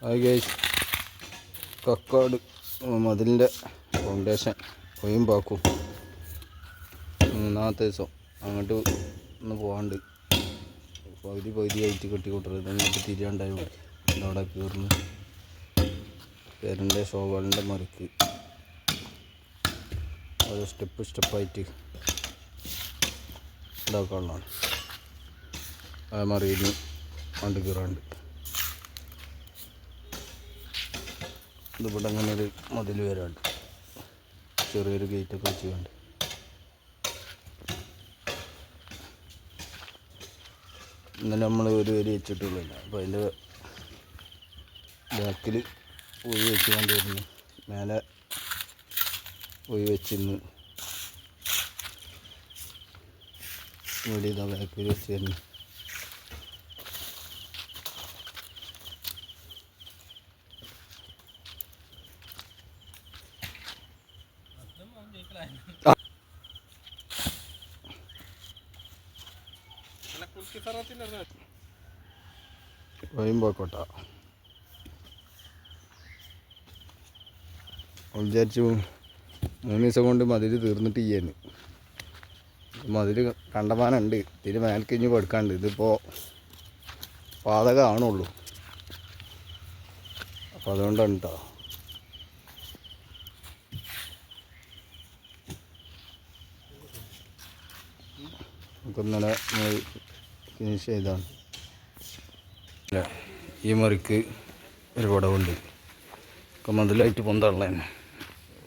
Hi guys, Kakkad മതിലിൻ്റെ foundation ഒഴിമ്പാക്കും. മൂന്നാമത്തെ ദിവസം അങ്ങോട്ട് ഒന്ന് പോകാണ്ട് പകുതിയായിട്ട് കെട്ടിക്കൊട്ടരുത്. അങ്ങോട്ട് തിരിയാണ്ടായി അവിടെ കയറുന്നു. പേരൻ്റെ ഷോവാളിൻ്റെ മറിക്ക് ഓരോ സ്റ്റെപ്പായിട്ട് ഇതാക്കാനുള്ളതാണ്. ആ മറിയിൽ കണ്ട് കയറാണ്ട് ഇതിവിടെ അങ്ങനെ ഒരു മതിൽ വരാണ്ട് ചെറിയൊരു ഗേറ്റൊക്കെ വെച്ച് കണ്ട് ഇന്നലെ നമ്മൾ ഒരു വരി വെച്ചിട്ടുള്ളൂ. അപ്പോൾ അതിൻ്റെ ബാക്കിൽ ഒഴി വെച്ച് കൊണ്ടിരുന്നു. മേലെ ഒഴി വെച്ചിരുന്നു. ഇവിടെ ഇതാ ബാക്കിൽ വെച്ച് തരുന്നു. ഒഴിമ്പോക്കോട്ട വിചാരിച്ചു 3 ദിവസം കൊണ്ട് മതിൽ തീർന്നിട്ട് ചെയ്യാന്ന്. മതിൽ കണ്ടമാനുണ്ട്. ഇതിന് മേൽക്കിഞ്ഞ് കൊടുക്കാണ്ട്. ഇതിപ്പോൾ പാതകമാണുള്ളൂ. അപ്പോൾ അതുകൊണ്ടാണ് കേട്ടോ. നമുക്ക് ഇന്നലെ ഫിനിഷ് ചെയ്താണ്. ഈ മറിക്ക് ഒരു കുടവുണ്ട്. ഒക്കെ മതിലായിട്ട് പൊന്താനുള്ള തന്നെ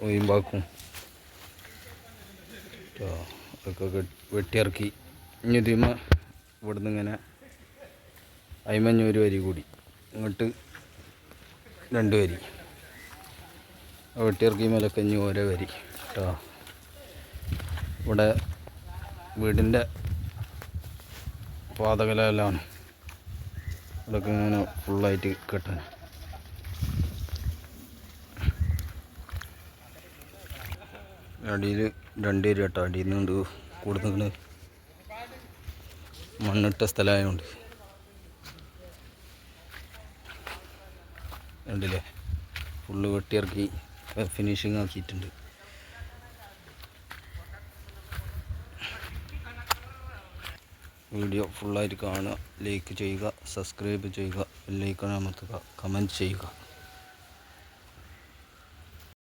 ഒഴിമ്പാക്കും. അതൊക്കെ വെട്ടിയിറക്കി ഇനി ഇതിമ ഇവിടുന്ന് ഇങ്ങനെ അയിമഞ്ഞൊരു വരി കൂടി ഇങ്ങോട്ട് 2 വരി വെട്ടിയിറക്കി മേലൊക്കെ ഇനി ഓരോ വരി കേട്ടോ. ഇവിടെ വീടിൻ്റെ പാതകലെല്ലാം ഇവിടെയൊക്കെ ഇങ്ങനെ ഫുള്ളായിട്ട് കെട്ടാൻ. അടിയിൽ 2 വരി കേട്ടോ. അടിയിൽ നിന്നുണ്ട് കൂടുതൽ മണ്ണിട്ട സ്ഥലമായതുകൊണ്ട് കണ്ടില്ലേ, ഫുള്ള് വെട്ടിയിറക്കി ഫിനിഷിങ് ആക്കിയിട്ടുണ്ട്. വീഡിയോ ഫുള്ളായിട്ട് കാണുക, ലൈക്ക് ചെയ്യുക, സബ്സ്ക്രൈബ് ചെയ്യുക, ബെല്ലൈക്കൺ അമർത്തുക, കമൻറ്റ് ചെയ്യുക.